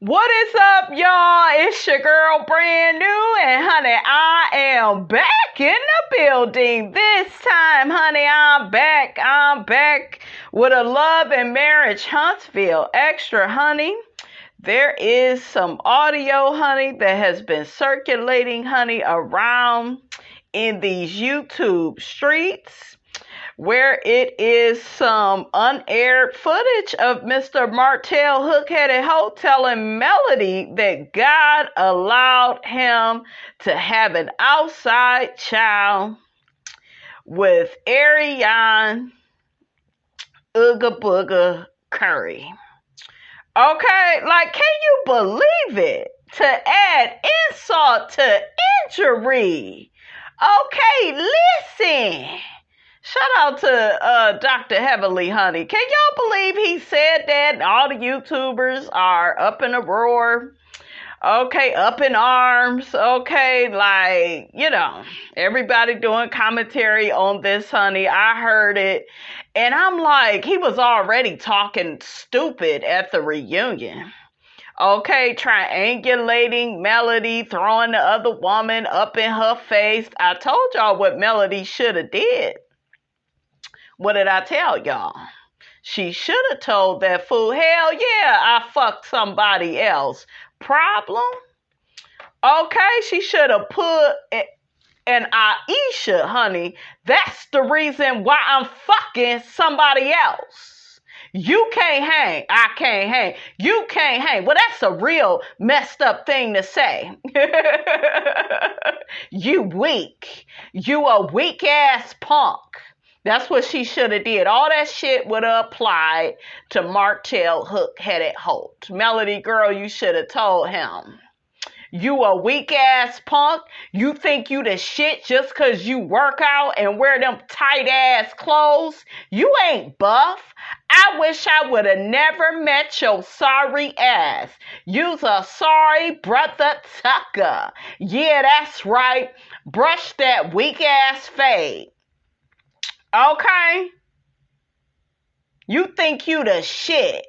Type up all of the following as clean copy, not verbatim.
What is up, y'all? It's your girl, Brand New, and honey, I am back in the building. This time, honey, I'm back with a Love and Marriage Huntsville Extra, honey. There is some audio, honey, that has been circulating, honey, around in these YouTube streets, where it is some unaired footage of Mr. Martell hook-headed hoe telling Melody that God allowed him to have an outside child with Arionne Ooga Booga Curry. Okay, like, can you believe it? To add insult to injury. Okay, listen. Shout out to Dr. Heavenly, honey. Can y'all believe he said that? And all the YouTubers are up in a roar. Okay, up in arms. Okay, like, you know, everybody doing commentary on this, honey. I heard it. And I'm like, he was already talking stupid at the reunion. Okay, triangulating Melody, throwing the other woman up in her face. I told y'all what Melody should have did. What did I tell y'all? She should have told that fool, hell yeah, I fucked somebody else. Problem? Okay, she should have put an Aisha, honey. That's the reason why I'm fucking somebody else. You can't hang. I can't hang. You can't hang. Well, that's a real messed up thing to say. You weak. You a weak ass punk. That's what she should have did. All that shit would have applied to Martell hook-headed Holt. Melody, girl, you should have told him. You a weak-ass punk? You think you the shit just because you work out and wear them tight-ass clothes? You ain't buff. I wish I would have never met your sorry ass. You's a sorry brother tucker. Yeah, that's right. Brush that weak-ass fade. Okay? You think you the shit.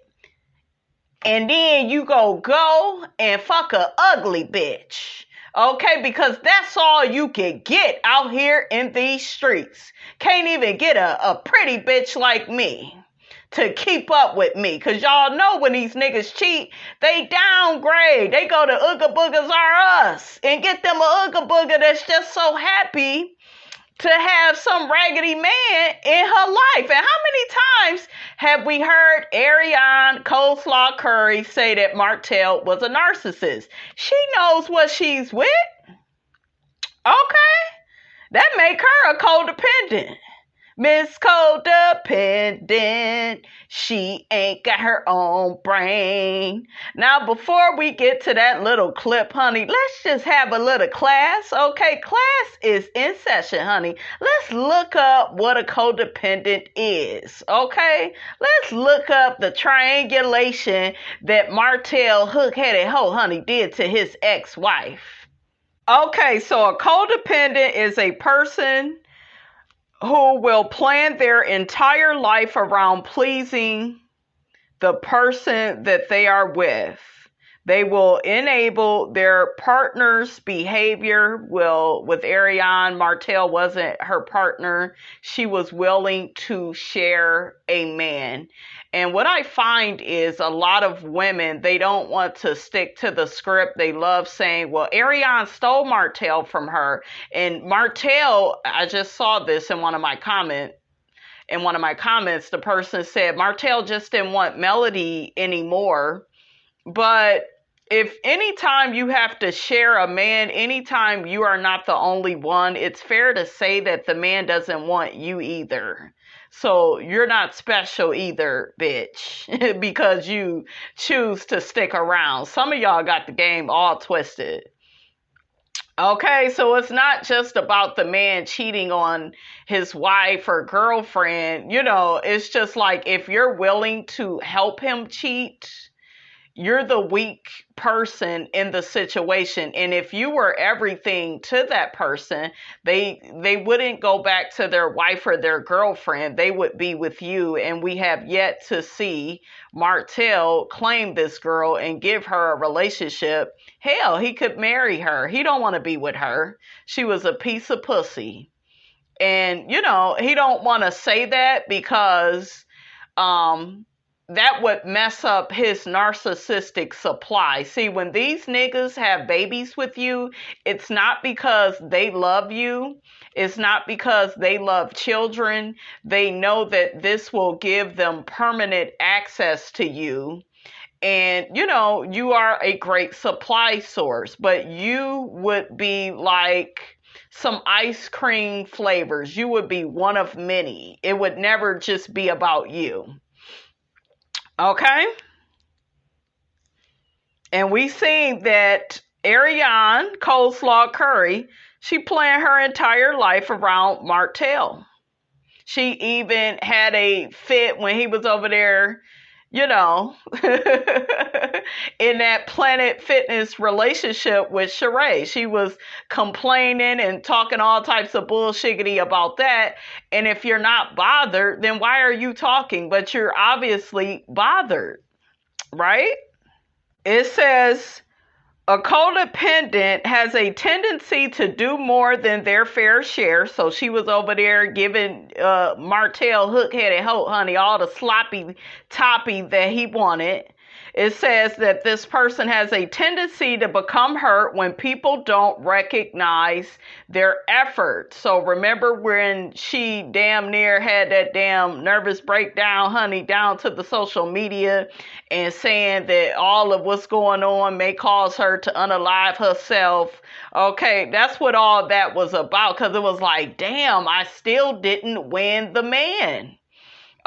And then you go and fuck a ugly bitch. Okay? Because that's all you can get out here in these streets. Can't even get a pretty bitch like me to keep up with me. Because y'all know when these niggas cheat, they downgrade. They go to Ooga Boogers Are Us and get them a Ooga Booger that's just so happy to have some raggedy man in her life. And how many times have we heard Arionne Coleslaw Curry say that Martell was a narcissist? She knows what she's with. Okay? That make her a codependent. Miss Codependent, she ain't got her own brain. Now, before we get to that little clip, honey, let's just have a little class, okay? Class is in session, honey. Let's look up what a codependent is, okay? Let's look up the triangulation that Martell hook-headed hoe, honey, did to his ex-wife. Okay, so a codependent is a person who will plan their entire life around pleasing the person that they are with. They will enable their partner's behavior. With Arionne, Martell wasn't her partner. She was willing to share a man. And what I find is a lot of women, they don't want to stick to the script. They love saying, well, Arionne stole Martell from her. And Martell, I just saw this in one of my comments. The person said, Martell just didn't want Melody anymore. But if anytime you have to share a man, anytime you are not the only one, it's fair to say that the man doesn't want you either. So you're not special either, bitch, because you choose to stick around. Some of y'all got the game all twisted. Okay, so it's not just about the man cheating on his wife or girlfriend. You know, it's just like if you're willing to help him cheat, you're the weak person in the situation. And if you were everything to that person, they wouldn't go back to their wife or their girlfriend. They would be with you. And we have yet to see Martell claim this girl and give her a relationship. Hell, he could marry her. He don't want to be with her. She was a piece of pussy. And, you know, he don't want to say that because that would mess up his narcissistic supply. See, when these niggas have babies with you, it's not because they love you. It's not because they love children. They know that this will give them permanent access to you. And, you know, you are a great supply source, but you would be like some ice cream flavors. You would be one of many. It would never just be about you. Okay? And we seen that Arionne Coleslaw Curry, she planned her entire life around Martell. She even had a fit when he was over there, you know, in that Planet Fitness relationship with Sheree. She was complaining and talking all types of bullshiggity about that. And if you're not bothered, then why are you talking? But you're obviously bothered, right? It says, a codependent has a tendency to do more than their fair share. So she was over there giving Martell hook-headed hoe, honey, all the sloppy toppy that he wanted. It says that this person has a tendency to become hurt when people don't recognize their effort. So remember when she damn near had that damn nervous breakdown, honey, down to the social media and saying that all of what's going on may cause her to unalive herself. Okay, that's what all that was about, because it was like, damn, I still didn't win the man.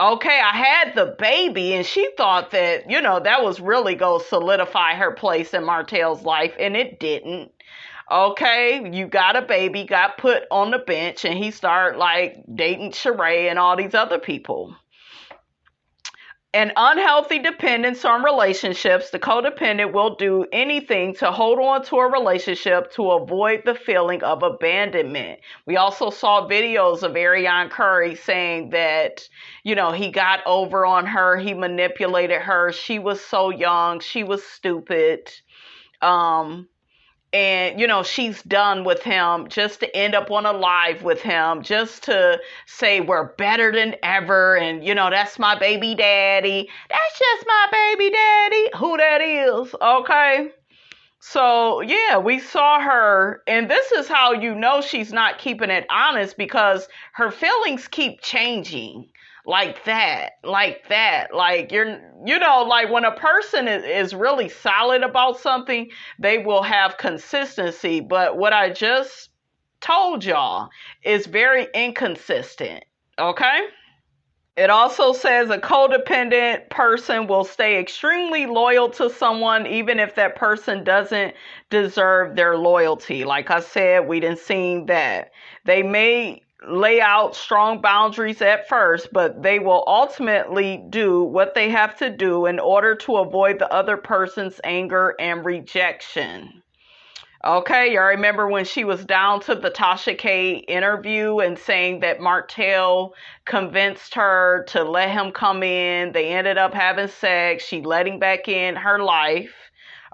Okay, I had the baby, and she thought that, you know, that was really going to solidify her place in Martell's life, and it didn't. Okay, you got a baby, got put on the bench, and he started, like, dating Sheree and all these other people. An unhealthy dependence on relationships, the codependent will do anything to hold on to a relationship to avoid the feeling of abandonment. We also saw videos of Arionne Curry saying that, you know, he got over on her, he manipulated her, she was so young, she was stupid. And, you know, she's done with him just to end up on a live with him, just to say we're better than ever. And, you know, that's my baby daddy. That's just my baby daddy. Who that is. Okay. So, yeah, we saw her. And this is how you know she's not keeping it honest, because her feelings keep changing. Like that, like you know, like when a person is really solid about something, they will have consistency. But what I just told y'all is very inconsistent, okay? It also says a codependent person will stay extremely loyal to someone, even if that person doesn't deserve their loyalty. Like I said, we didn't see that. They may lay out strong boundaries at first, but they will ultimately do what they have to do in order to avoid the other person's anger and rejection. Okay, y'all remember when she was down to the Tasha K interview and saying that Martell convinced her to let him come in. They ended up having sex. She let him back in her life.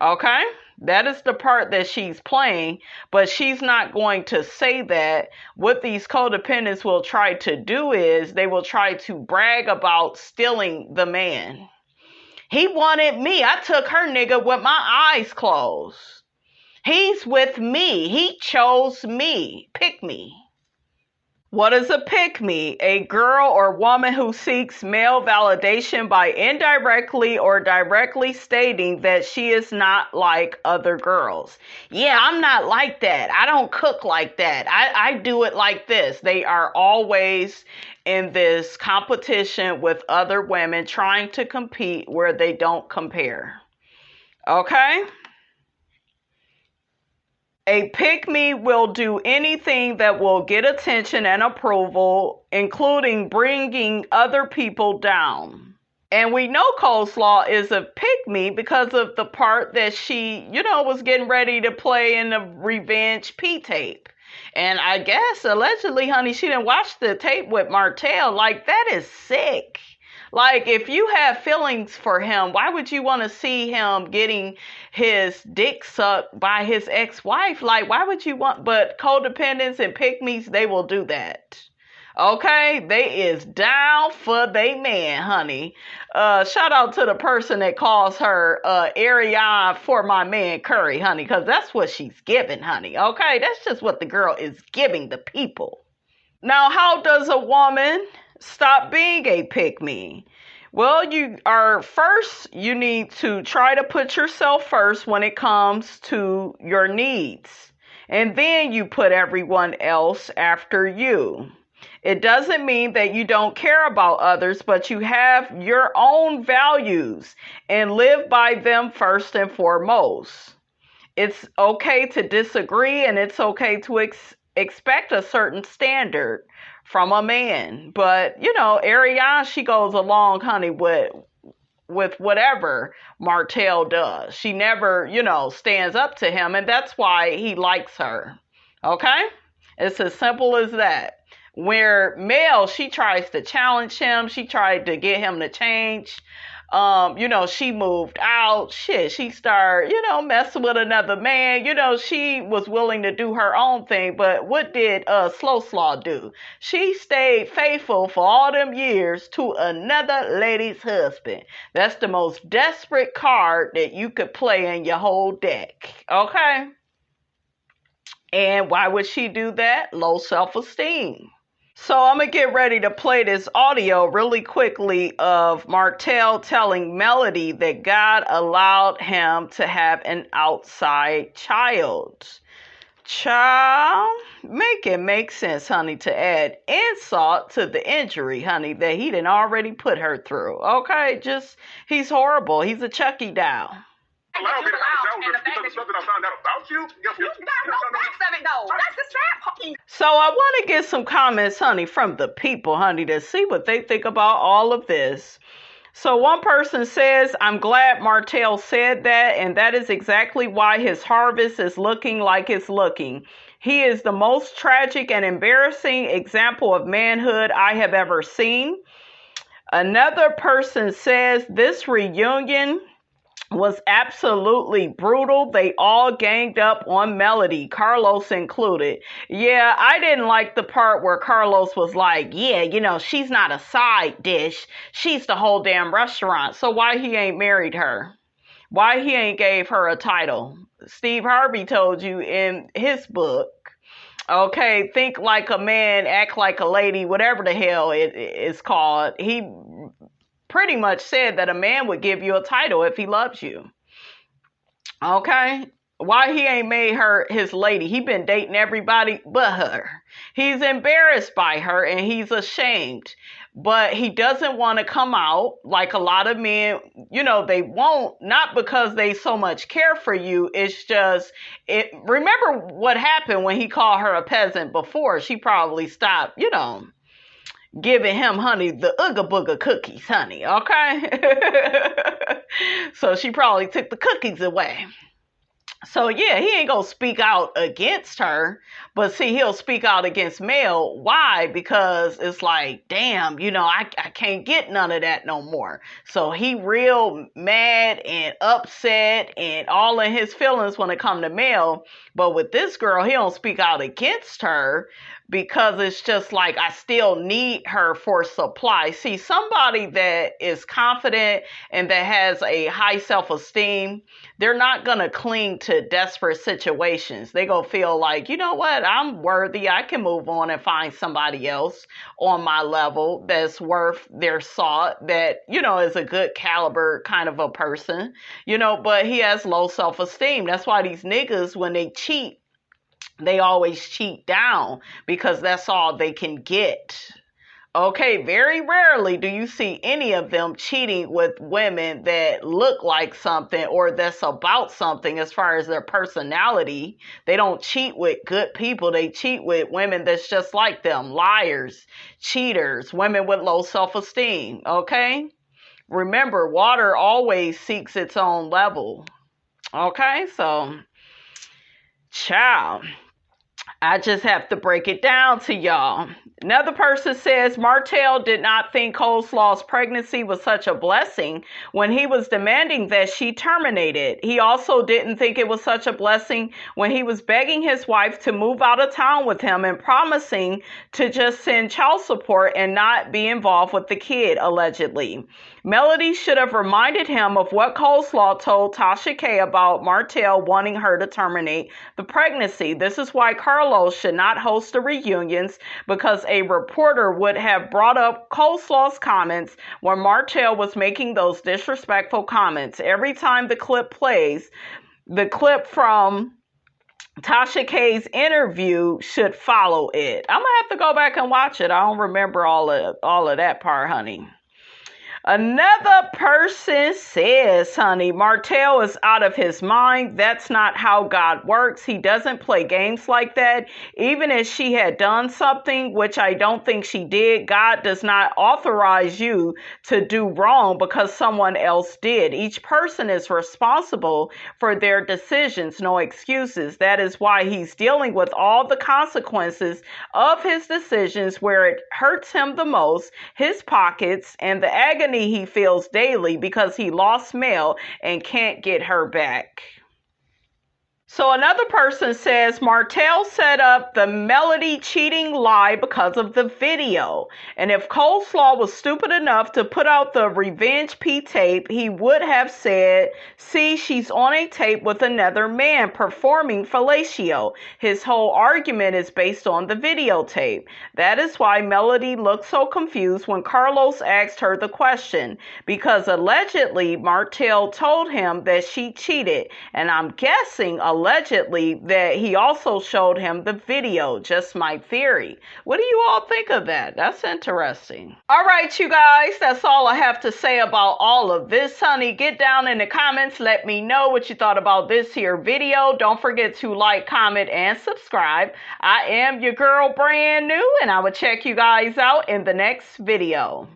Okay, that is the part that she's playing, but she's not going to say that. What these codependents will try to do is they will try to brag about stealing the man. He wanted me. I took her nigga with my eyes closed. He's with me. He chose me. Pick me. What is a pick-me? A girl or woman who seeks male validation by indirectly or directly stating that she is not like other girls. Yeah, I'm not like that. I don't cook like that. I do it like this. They are always in this competition with other women, trying to compete where they don't compare. Okay? A pick-me will do anything that will get attention and approval, including bringing other people down. And we know coleslaw is a pick-me because of the part that she, was getting ready to play in the Revenge P tape. And I guess, allegedly, honey, she didn't watch the tape with Martell. Like, that is sick. Like, if you have feelings for him, why would you want to see him getting his dick sucked by his ex-wife? Like, why would you want, but codependents and pick-me's, they will do that. Okay, they is down for they man, honey. Shout out to the person that calls her Arionne for my man Curry, honey, because that's what she's giving, honey. Okay, that's just what the girl is giving the people. Now, how does a woman stop being a pick-me? Well, you need to try to put yourself first when it comes to your needs. And then you put everyone else after you. It doesn't mean that you don't care about others, but you have your own values and live by them first and foremost. It's okay to disagree, and it's okay to expect a certain standard from a man. But, Arionne, she goes along, honey, with whatever Martell does. She never, stands up to him, and that's why he likes her. Okay? It's as simple as that. Where Mel, she tries to challenge him. She tried to get him to change. She moved out. Shit, she started, messing with another man. She was willing to do her own thing. But what did Slow Slaw do? She stayed faithful for all them years to another lady's husband. That's the most desperate card that you could play in your whole deck. Okay? And why would she do that? Low self-esteem. So I'm going to get ready to play this audio really quickly of Martell telling Melody that God allowed him to have an outside child. Child, make it make sense, honey, to add insult to the injury, honey, that he done already put her through. Okay, he's horrible. He's a Chucky doll. And the fact that something I found out about you. You got no facts of it though. That's the strap. So I want to get some comments, honey, from the people, honey, to see what they think about all of this. So one person says, I'm glad Martell said that, and that is exactly why his harvest is looking like it's looking. He is the most tragic and embarrassing example of manhood I have ever seen. Another person says this reunion was absolutely brutal. They all ganged up on Melody, Carlos included. Yeah, I didn't like the part where Carlos was like, yeah, she's not a side dish. She's the whole damn restaurant. So why he ain't married her? Why he ain't gave her a title? Steve Harvey told you in his book, okay, think like a man, act like a lady, whatever the hell it is called. He pretty much said that a man would give you a title if he loves you. Okay? Why he ain't made her his lady? He been dating everybody but her. He's embarrassed by her and he's ashamed. But he doesn't want to come out like a lot of men, they won't, not because they so much care for you. It's just, remember what happened when he called her a peasant before. She probably stopped, giving him, honey, the Ooga Booga cookies, honey, okay? So she probably took the cookies away. So, yeah, he ain't gonna speak out against her, but see, he'll speak out against Mel. Why? Because it's like, damn, I can't get none of that no more. So he real mad and upset and all in his feelings when it come to Mel. But with this girl, he don't speak out against her, because it's just like, I still need her for supply. See, somebody that is confident and that has a high self-esteem, they're not going to cling to desperate situations. They're going to feel like, you know what, I'm worthy. I can move on and find somebody else on my level that's worth their salt, that, is a good caliber kind of a person, but he has low self-esteem. That's why these niggas, when they cheat, they always cheat down, because that's all they can get. Okay, very rarely do you see any of them cheating with women that look like something or that's about something as far as their personality. They don't cheat with good people. They cheat with women that's just like them. Liars, cheaters, women with low self-esteem. Okay? Remember, water always seeks its own level. Okay, so, child, I just have to break it down to y'all. Another person says Martell did not think Coleslaw's pregnancy was such a blessing when he was demanding that she terminate it. He also didn't think it was such a blessing when he was begging his wife to move out of town with him and promising to just send child support and not be involved with the kid, allegedly. Melody should have reminded him of what Coleslaw told Tasha K about Martell wanting her to terminate the pregnancy. This is why Carlos should not host the reunions, because a reporter would have brought up Coleslaw's comments when Martell was making those disrespectful comments. Every time the clip plays, the clip from Tasha K's interview should follow it. I'm gonna have to go back and watch it. I don't remember all of that part, honey. Another person says, honey, Martell is out of his mind. That's not how God works. He doesn't play games like that. Even if she had done something, which I don't think she did, God does not authorize you to do wrong because someone else did. Each person is responsible for their decisions, no excuses. That is why he's dealing with all the consequences of his decisions, where it hurts him the most, his pockets, and the agony he feels daily because he lost Mel and can't get her back. So another person says Martell set up the Melody cheating lie because of the video. And if Coleslaw was stupid enough to put out the Revenge P tape, he would have said, see, she's on a tape with another man performing fellatio. His whole argument is based on the videotape. That is why Melody looked so confused when Carlos asked her the question, because allegedly Martell told him that she cheated. And I'm guessing allegedly that he also showed him the video. Just my theory. What do you all think of that? That's interesting. All right, you guys, that's all I have to say about all of this, honey. Get down in the comments. Let me know what you thought about this here video. Don't forget to like, comment, and subscribe. I am your girl, brand new, and I will check you guys out in the next video.